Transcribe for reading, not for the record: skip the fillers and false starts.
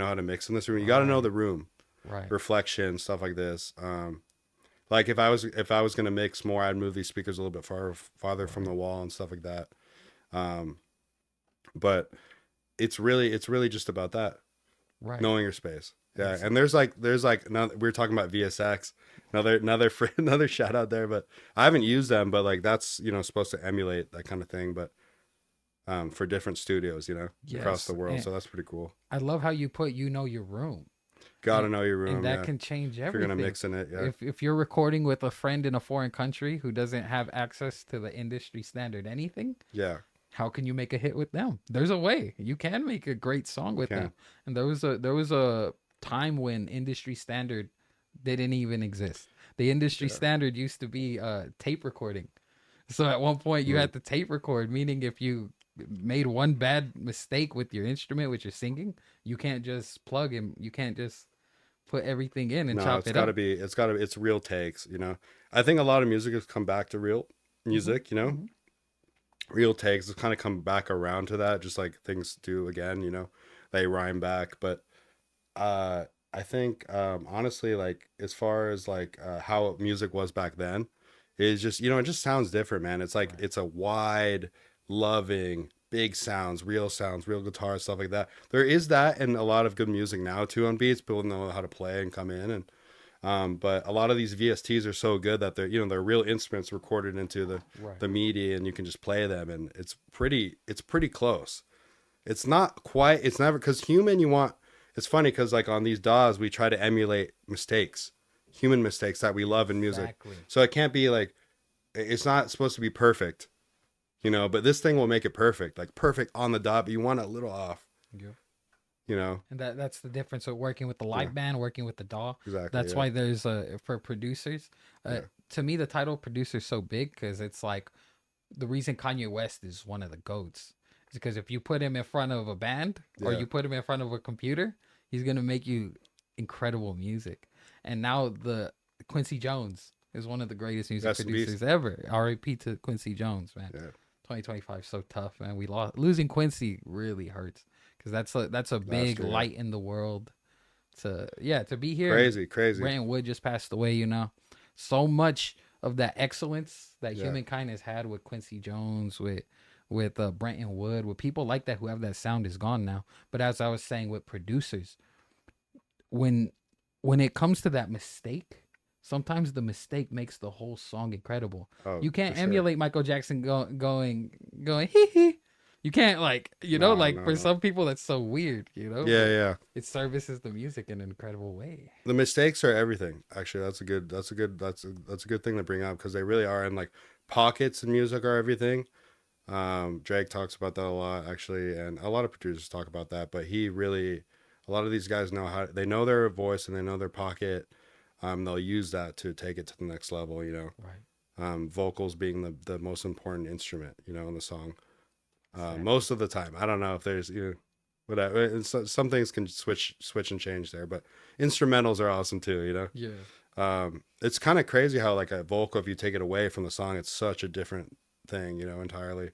know how to mix in this room. You got to know the room, Right. reflection, stuff like this. Like if I was gonna mix more, I'd move these speakers a little bit farther from the wall and stuff like that. Um, but it's really just about that, Right. knowing your space. Yeah, It's and there's like another, we were talking about VSX, another shout out there, but I haven't used them, but like that's supposed to emulate that kind of thing, but for different studios, across yes. the world, And so that's pretty cool. I love how you put your room. Got to And know your and room, that yeah. can change If you're gonna everything. mix in it, yeah, If you're recording with a friend in a foreign country who doesn't have access to the industry standard anything, yeah, how can you make a hit with them? There's a way. You can make a great song you with can, them. And there was a time when industry standard didn't even exist. The industry yeah, standard used to be tape recording. So at one point you mm, had to tape record, meaning if you made one bad mistake with your instrument, with your singing, you can't just plug him. You can't just put everything in and no, chop it up. it's real takes, I think a lot of music has come back to real Hmm. music, Hmm. real takes have kind of come back around to that, just like things do again, they rhyme back. But uh I think honestly, like as far as like how music was back then, is just it just sounds different, man. It's like Right. it's a wide, loving, big sounds, real guitar, stuff like that. There is that in a lot of good music now too on beats. People know how to play and come in, and but a lot of these VSTs are so good that they're real instruments recorded into Right. the MIDI, and you can just play them, and it's pretty close. It's not quite. It's never, because human, you want. It's funny because like on these DAWs we try to emulate mistakes, human mistakes that we love in music. Exactly. So it can't be like, it's not supposed to be perfect, But this thing will make it perfect, like perfect on the dot. But you want it a little off, Yeah. you know. And that's the difference of working with the Yeah, live band, working with the DAW. exactly. That's Yeah, why there's for producers. yeah, To me, the title producer is so big because it's like the reason Kanye West is one of the goats is because if you put him in front of a band or yeah. you put him in front of a computer, he's gonna make you incredible music. And now the Quincy Jones is one of the greatest music Rest in peace. producers ever. R.I.P. to Quincy Jones, man. Yeah, 2025 so tough, man. We lost losing Quincy really hurts because that's a last big year. Yeah, light in the world to be here. And crazy, crazy. Brandon Wood just passed away. So much of that excellence that Yeah, humankind has had with Quincy Jones, with Brenton Wood, with people like that who have that sound is gone now. But as I was saying, with producers, when when it comes to that mistake, sometimes the mistake makes the whole song incredible. oh, You for can't sure. emulate Michael Jackson going hee hee. You can't No, like no, for no. some people that's so weird. Yeah, But yeah. it services the music in an incredible way. The mistakes are everything. Actually, that's a good thing to bring up, because they really are. And like pockets in music are everything. Drake talks about that a lot, actually, and a lot of producers talk about that. But a lot of these guys know they know their voice and they know their pocket. They'll use that to take it to the next level. Right. Vocals being the most important instrument, in the song. Exactly. Most of the time, I don't know if there's whatever. Some things can switch and change there, but instrumentals are awesome too. Yeah. It's kind of crazy how like a vocal, if you take it away from the song, it's such a different thing, entirely.